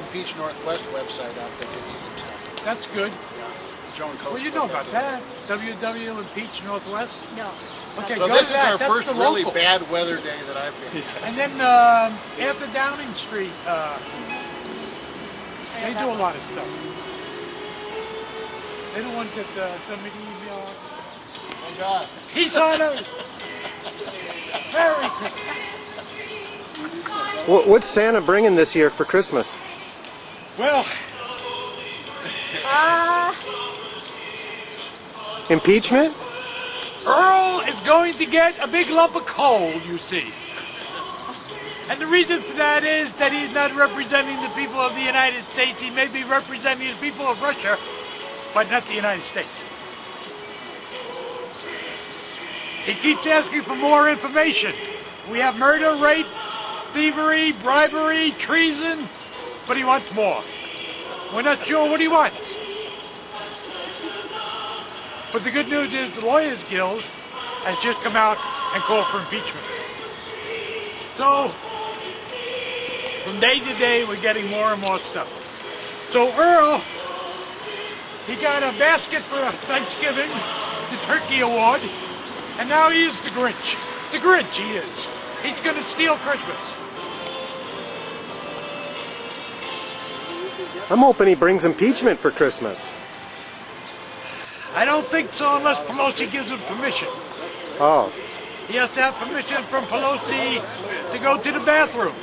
Impeach Northwest website up that gets some stuff. That's good. Joan Coach. Well, you know about that. www Impeach Northwest? No. Okay, So go this to is that. our That's first the really local. bad weather day that I've been. And then after Downing Street, they do a lot of stuff. They don't want that somebody email. Oh God. Peace on earth. Merry Christmas. What's Santa bringing this year for Christmas? Well, Impeachment? Earl is going to get a big lump of coal, you see. And the reason for that is that he's not representing the people of the United States. He may be representing the people of Russia, but not the United States. He keeps asking for more information. We have murder, rape, thievery, bribery, treason, but he wants more. We're not sure what he wants. But the good news is the Lawyers Guild has just come out and called for impeachment. So, from day to day, we're getting more and more stuff. So Earl, he got a basket for Thanksgiving, the Turkey Award, and now he is the Grinch. The Grinch he is. He's going to steal Christmas. I'm hoping he brings impeachment for Christmas. I don't think so unless Pelosi gives him permission. Oh. He has to have permission from Pelosi to go to the bathroom.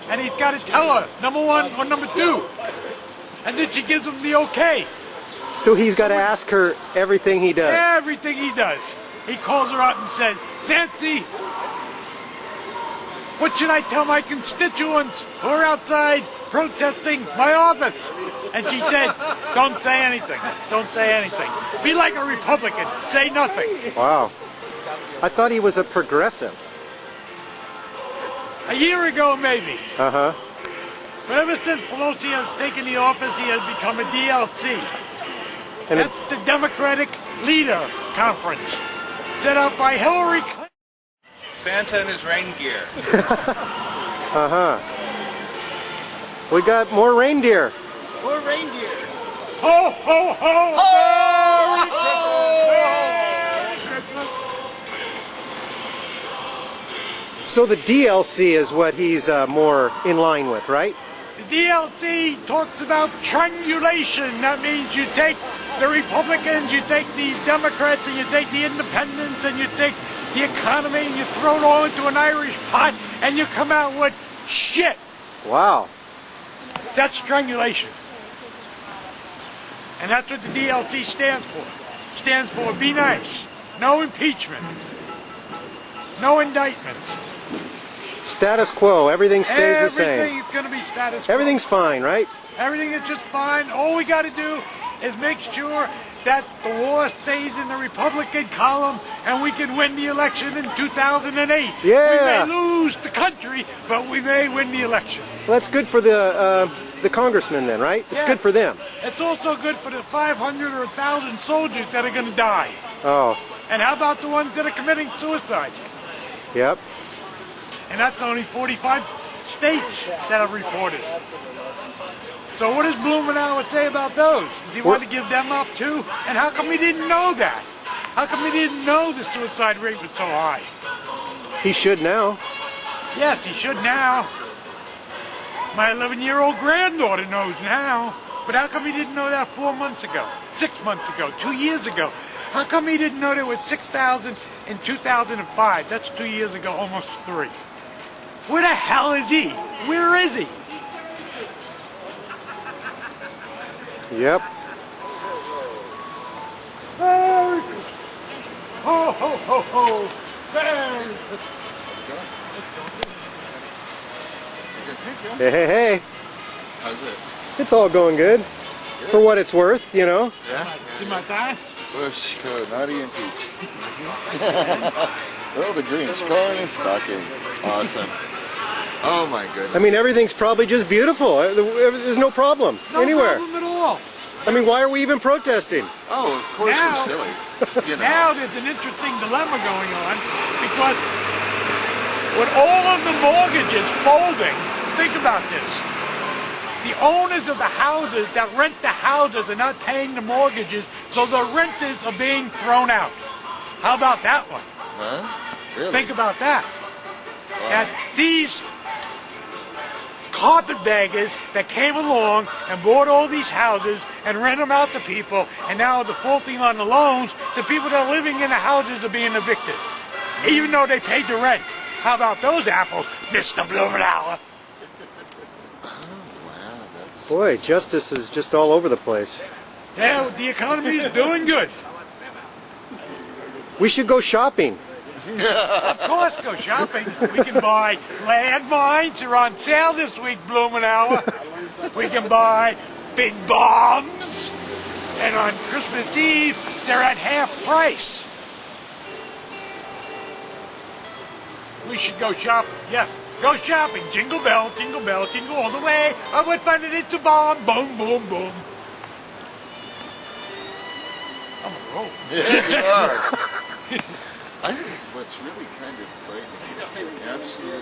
And he's got to tell her, number one or number two. And then she gives him the okay. So he's got to ask her everything he does. Everything he does. He calls her out and says, Nancy, what should I tell my constituents who are outside protesting my office? And she said, don't say anything. Don't say anything. Be like a Republican. Say nothing. Wow. I thought he was a progressive. A year ago, maybe. Uh-huh. But ever since Pelosi has taken the office, he has become a DLC. And That's the Democratic Leader Conference, set up by Hillary Clinton. Santa and his reindeer. Uh-huh. We got more reindeer. More reindeer. Ho, ho, ho! Ho, Merry Christmas! So the DLC is what he's more in line with, right? The DLC talks about triangulation. That means you take the Republicans, you take the Democrats, and you take the Independents, and you take the economy, and you throw it all into an Irish pot, and you come out with shit. Wow. That's triangulation. And that's what the DLC stands for. Stands for be nice. No impeachment. No indictments. Status quo. Everything stays the same. Everything's going to be status quo. Everything's fine, right? Everything is just fine. All we got to do is make sure that the war stays in the Republican column and we can win the election in 2008. Yeah. We may lose the country, but we may win the election. Well, that's good for the congressmen then, right? It's Yes. good for them. It's also good for the 500 or 1,000 soldiers that are going to die. Oh, And how about the ones that are committing suicide? yep. And that's only 45 states that have reported. So what does Blumenauer say about those? Does he want to give them up too? And how come he didn't know that? How come he didn't know the suicide rate was so high? He should now. Yes, he should now. My 11-year-old granddaughter knows now. But how come he didn't know that 4 months ago, 6 months ago, 2 years ago? How come he didn't know there were 6,000 in 2005? That's 2 years ago, almost 3. Where the hell is he? Where is he? Yep. Merry Christmas. Ho, ho, ho, ho. Merry Christmas. Hey, hey, hey. How's it? It's all going good. For what it's worth, you know. Yeah? See my tie? Bush, naughty and peach. Oh, the Grinch calling his stocking. Awesome. Oh my goodness. I mean, everything's probably just beautiful. There's no problem No anywhere. problem at all. I mean, why are we even protesting? Oh, of course Now- we're silly. You know. Now there's an interesting dilemma going on because with all of the mortgages folding, think about this. The owners of the houses that rent the houses are not paying the mortgages, so the renters are being thrown out. How about that one? Huh? Really? Think about that. Wow. That these carpetbaggers that came along and bought all these houses and rent them out to people, and now defaulting on the loans, the people that are living in the houses are being evicted, even though they paid the rent. How about those apples, Mr. Blumenauer? Wow, that's... Boy, justice is just all over the place. Yeah, the economy is doing good. We should go shopping. Of course, go shopping. We can buy landmines. They're on sale this week, Blumenauer. We can buy big bombs. And on Christmas Eve, they're at half price. We should go shopping. Yes, go shopping. Jingle bell, jingle all the way. Oh, what fun it is to bomb. Boom, boom, boom. I'm a roll. Yeah, you are. I think what's really kind of frightening is that absolutely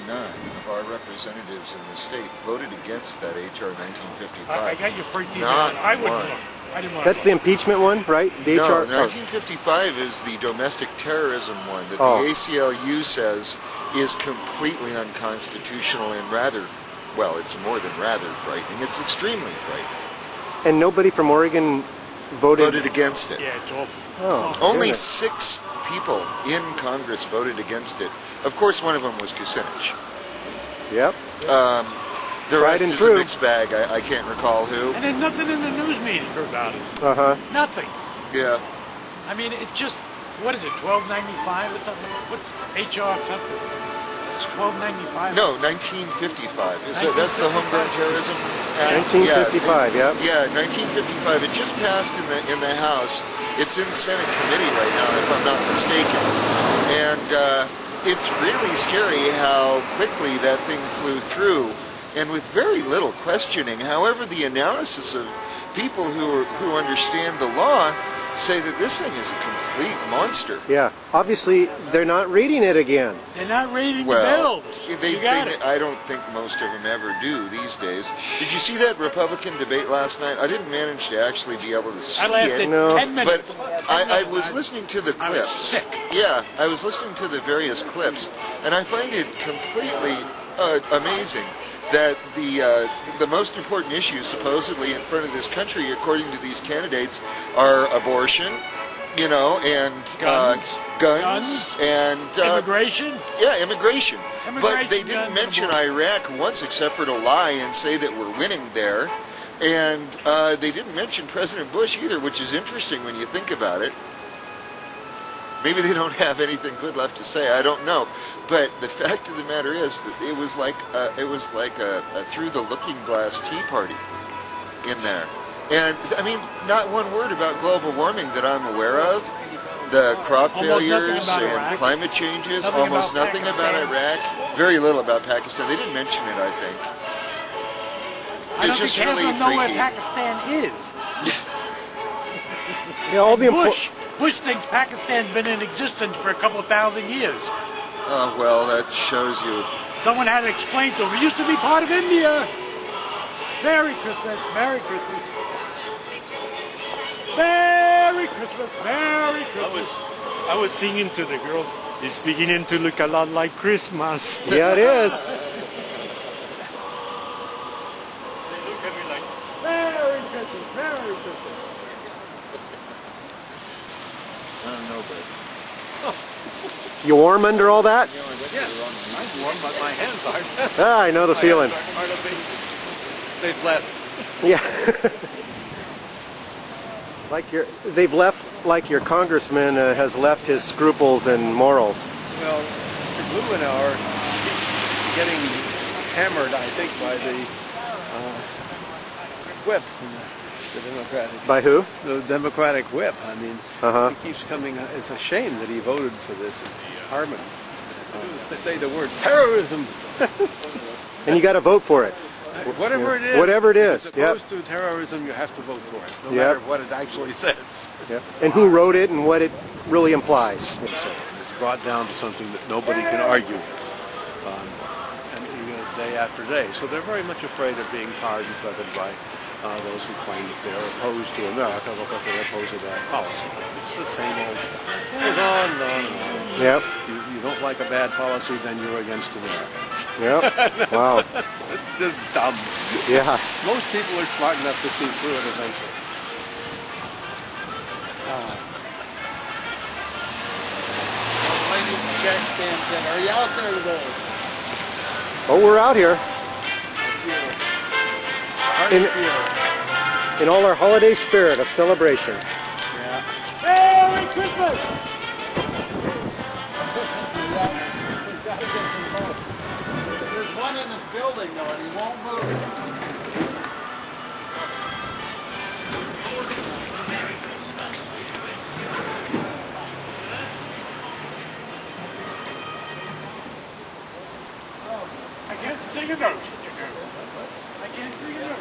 none of our representatives in the state voted against that H.R. 1955. I got your first detail. Not I wouldn't one. look. I didn't want That's to the impeachment one, right? The No, HR. 1955 is the domestic terrorism one that Oh. the ACLU says is completely unconstitutional and rather, well, it's more than rather frightening. It's extremely frightening. And nobody from Oregon voted. Voted against it. Yeah, it's awful. Oh, Only goodness. 6 people in Congress voted against it. Of course, one of them was Kucinich. Yep. The Tried rest and is true. a mixed bag. I can't recall who. And there's nothing in the news meeting about it. Uh-huh. Nothing. Yeah. I mean, it's just, what is it, $12.95 or something? What's HR something? It's $12.95. No, 1955. That's the Homegrown Terrorism Act? 1955, yeah. yep. Yeah, 1955. It just passed in the House. It's in Senate committee right now, if I'm not mistaken. And it's really scary how quickly that thing flew through, and with very little questioning. However, the analysis of people who understand the law say that this thing is a complete monster. Yeah. Obviously, they're not reading it again. They're not reading Well, the bills. You got it. I don't think most of them ever do these days. Did you see that Republican debate last night? I didn't manage to actually be able to see I lasted it. No. 10 minutes. But I was listening to the clips. I was sick. Yeah, I was listening to the various clips, and I find it completely amazing that the most important issues supposedly in front of this country, according to these candidates, are abortion, and guns, and Immigration. Yeah, immigration. But they Immigration, didn't guns, mention abortion. Iraq once, except for to lie and say that we're winning there. And they didn't mention President Bush either, which is interesting when you think about it. Maybe they don't have anything good left to say. I don't know. But the fact of the matter is that it was like a through the looking glass tea party in there. And I mean, not one word about global warming that I'm aware of. The crop Almost nothing failures about and Iraq. climate changes. Nothing Almost about nothing about Pakistan. Iraq. Very little about Pakistan. They didn't mention it, I think. I don't It's just think half really of them know where freaky. Pakistan is. Yeah, all the Bush thinks Pakistan's been in existence for a couple of thousand years. Oh, well, that shows you. Someone had to explain to him. It used to be part of India. Merry Christmas. Merry Christmas. Merry Christmas. Merry Christmas. I was singing to the girls. It's beginning to look a lot like Christmas. Yeah, it is. They look at me like, Merry Christmas. Merry Christmas. I don't know, but. You warm under all that? I'm warm, but my hands aren't. Ah, I know the feeling. They've left. Yeah. They've left like your congressman has left his scruples and morals. Well, Mr. Blumenauer keeps getting hammered, I think, by the whip, the Democratic. By who? The Democratic whip. I mean, Uh-huh. he keeps coming. It's a shame that he voted for this Harmon. To say the word terrorism, And you got to vote for it. whatever it is. Whatever it is, As yep. opposed to terrorism, you have to vote for it, no Yep. matter what it actually says. Yep. And who wrote it and what it really implies. So it's brought down to something that nobody can argue with. And you're going to day after day. So they're very much afraid of being tarred and feathered by those who claim that they're opposed to America because they're opposed to bad policy. It's the same old stuff. It goes on and on and on. Yep. You don't like a bad policy, then you're against America. Yep. Wow. It's just dumb. Yeah. Most people are smart enough to see through it eventually. Lady with the check stamps in. Are you out there today? Oh, we're out here in all our holiday spirit of celebration. Yeah. Merry Christmas! There's one in this building though, and he won't move. I can't sing a note. I can't sing a note.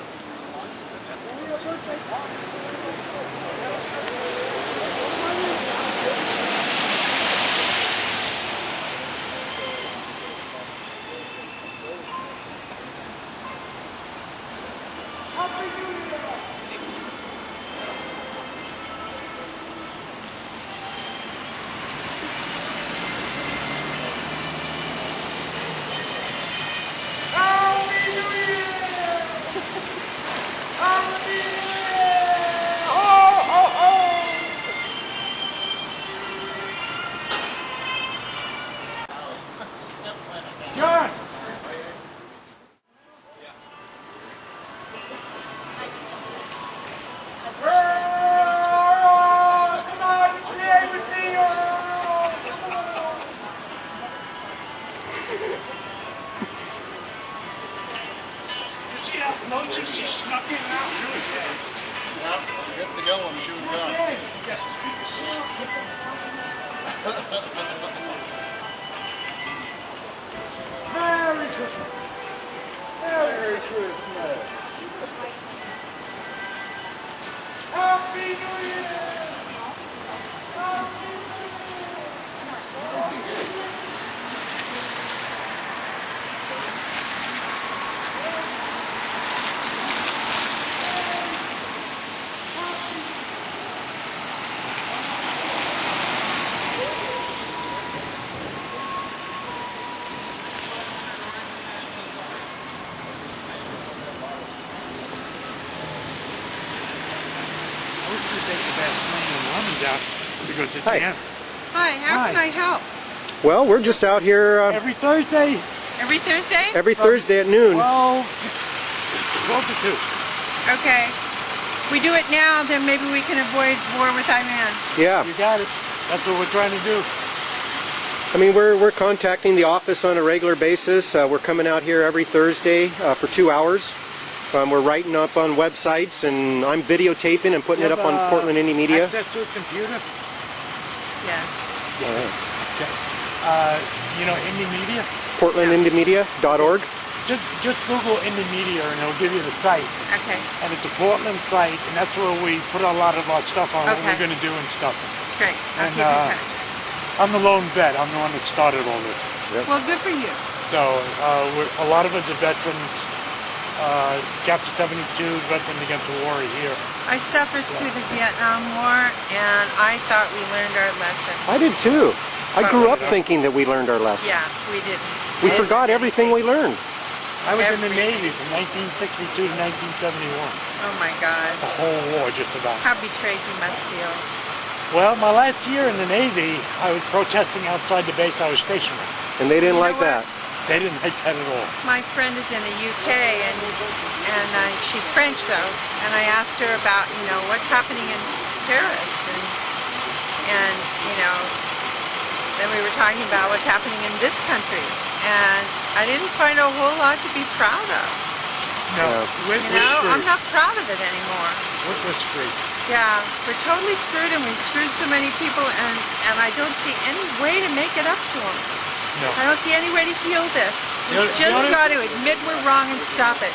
John! Earl! Come on, play with me, Earl! You see how close she snuck in out really fast? Yep. Get the going, she would come. Okay. Merry Christmas! Merry Christmas! Happy New Year! Happy New Year! Because it's Hi. camp. Hi, how can I help? Well, we're just out here Every Thursday, Every Thursday? every Thursday at noon. 12 to 2. Okay. We do it now, then maybe we can avoid war with Iran. Yeah. You got it. That's what we're trying to do. I mean, we're contacting the office on a regular basis. We're coming out here every Thursday for 2 hours. We're writing up on websites, and I'm videotaping and putting it up on Portland Indie Media. Access to a computer? Yes. Okay. You know Indie Media? PortlandIndieMedia.org. Just Google Indie Media and it'll give you the site. Okay. And it's a Portland site, and that's where we put a lot of our stuff on, what Okay. we're going to do and stuff. Great. I'll And, keep in touch. I'm the lone vet. I'm the one that started all this. Well, good for you. So a lot of us are veterans. Chapter 72, Veterans Against the War here. I suffered through the Vietnam War, and I thought we learned our lesson. I did too. I grew up thinking that we learned our lesson. Yeah, we didn't. We forgot everything we learned. I was in the Everything. Navy from 1962 to 1971. Oh my God. The whole war, just about. How betrayed you must feel. Well, my last year in the Navy, I was protesting outside the base I was stationed at. And they didn't You like know what? that. They didn't like that at all. My friend is in the UK, and she's French though, and I asked her about, you know, what's happening in Paris, and you know, then we were talking about what's happening in this country, and I didn't find a whole lot to be proud of. No, we're You know, screwed. I'm not proud of it anymore. We're screwed. Yeah, we're totally screwed, and we've screwed so many people, and I don't see any way to make it up to them. No. I don't see any way to heal this. We The only- just the only- got to admit we're wrong and stop it.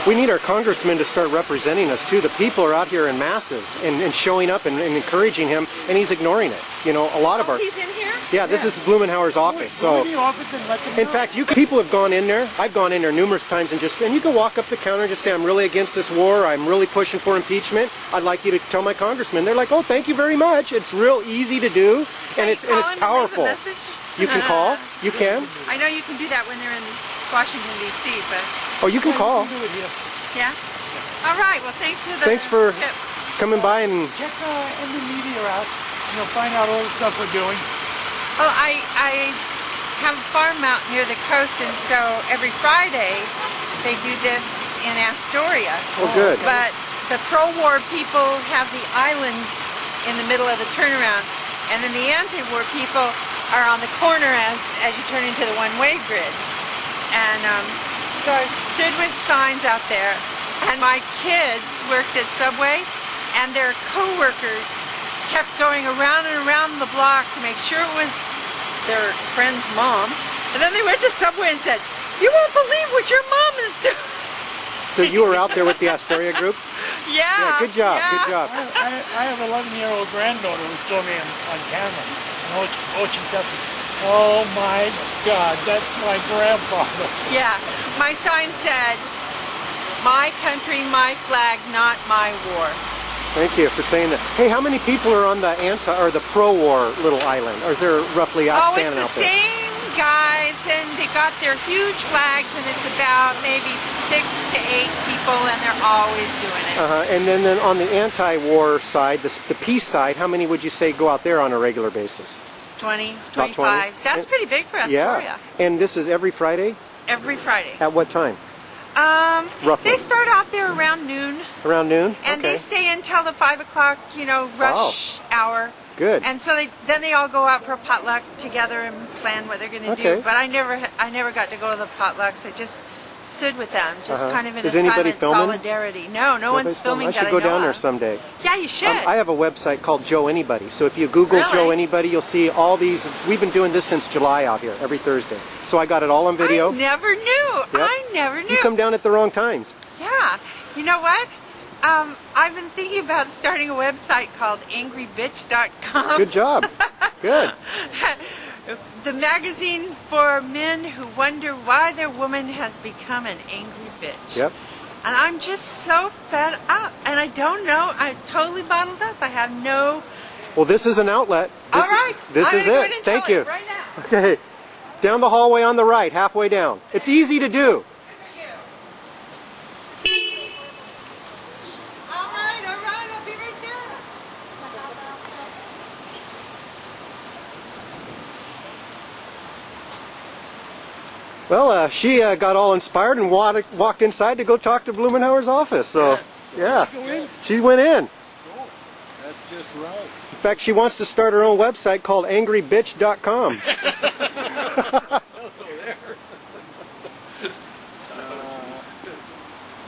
We need our congressman to start representing us too. The people are out here in masses and showing up and encouraging him, and he's ignoring it. You know, a lot of our... He's in here? Yeah, this is Blumenauer's office. Go So, in the office and let them in know. fact, people have gone in there. I've gone in there numerous times and you can walk up the counter and just say, I'm really against this war. I'm really pushing for impeachment. I'd like you to tell my congressman. They're like, oh, thank you very much. It's real easy to do, and it's Call him and leave a powerful. message? You can call. You can. I know you can do that when they're in Washington, D.C., but Oh, you can call. Do it here. yeah. All right, well, thanks for the Thanks for tips. coming by and Check the media out, and you'll find out all the stuff we're doing. Well, I have a farm out near the coast, and so every Friday they do this in Astoria. oh, good. But the pro-war people have the island in the middle of the turnaround, and then the anti-war people are on the corner as you turn into the one-way grid. And so I stood with signs out there, and my kids worked at Subway, and their co-workers kept going around and around the block to make sure it was their friend's mom. And then they went to Subway and said, "You won't believe what your mom is doing." So you were out there with the Astoria group? Yeah. Yeah, good job, yeah. good job. I have an 11-year-old granddaughter who saw me on camera. And she said, oh my God, that's my grandfather. Yeah. My sign said, "My country, my flag, not my war." Thank you for saying that. Hey, how many people are on the the pro-war little island? Or is there roughly Oh, it's standing the out there? same guys, and they got their huge flags, and it's about maybe 6 to 8 people, and they're always doing it. And then on the anti-war side, the peace side, how many would you say go out there on a regular basis? 20, About 25. 20. That's pretty big for Astoria. Yeah. And this is every Friday? Every Friday. At what time? Roughly. They start out there around noon, Around noon? and Okay. they stay until the 5 o'clock, rush hour. Good. And so then they all go out for a potluck together and plan what they're going to Okay. do. But I never got to go to the potlucks. I just stood with them, just kind of in Is a anybody silent filming? solidarity. No one's filming I that should I go know down there of. someday. Yeah, you should. I have a website called Joe Anybody. So if you Google Really? Joe Anybody, you'll see all these. We've been doing this since July out here, every Thursday. So I got it all on video. I never knew. Yep. I never knew. You come down at the wrong times. Yeah. You know what? I've been thinking about starting a website called angrybitch.com. Good job. Good. The magazine for men who wonder why their woman has become an angry bitch. Yep. And I'm just so fed up. And I don't know. I'm totally bottled up. I have no... Well, this is an outlet. All right. This I'm is gonna go it. ahead and Thank tell you. it right now. Okay. Down the hallway on the right, halfway down. It's easy to do. All right. I'll be right there. Well, she got all inspired and walked inside to go talk to Blumenauer's office. So, yeah, she went in. That's just right. In fact, she wants to start her own website called angrybitch.com.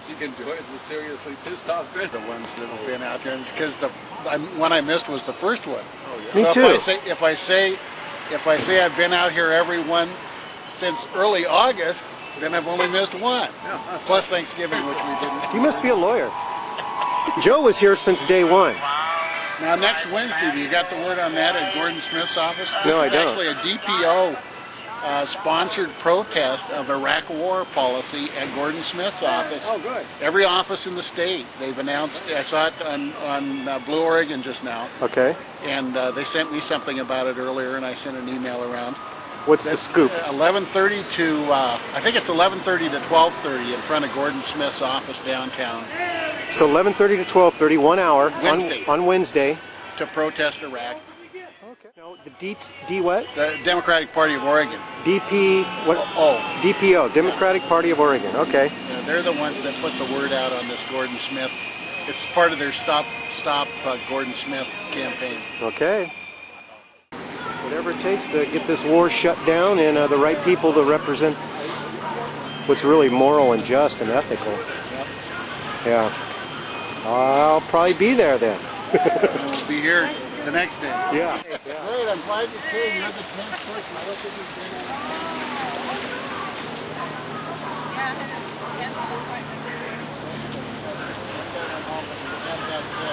She can do it. The seriously pissed off grin. The ones that have been out there, and it's because the one I missed was the first one. Oh yeah. Me So too. if I say I've been out here every one since early August, then I've only missed one. Plus Thanksgiving, which we didn't. You must be a lawyer. Joe was here since day one. Now next Wednesday, you got the word on that at Gordon Smith's office? This No, I is don't. actually a DPO sponsored protest of Iraq war policy at Gordon Smith's office. Oh, good. Every office in the state. They've announced, I saw it on Blue Oregon just now, Okay. and they sent me something about it earlier, and I sent an email around. What's the scoop? 11:30 to, I think it's 11:30 to 12:30 in front of Gordon Smith's office downtown So 11:30 to 12:30, 1 hour Wednesday. on Wednesday. to protest Iraq. Okay. No, the D what? The Democratic Party of Oregon. DP what? Oh, DPO, Democratic Party of Oregon. Okay. yeah, they're the ones that put the word out on this Gordon Smith. It's part of their Stop Gordon Smith campaign. Okay. Whatever it takes to get this war shut down and the right people to represent what's really moral and just and ethical. Yep. Yeah. I'll probably be there then. We'll be here The next day. Yeah. Great, I'm glad you came. You're the 10th person. I don't think you've been Yeah, I had a appointment. I got an appointment.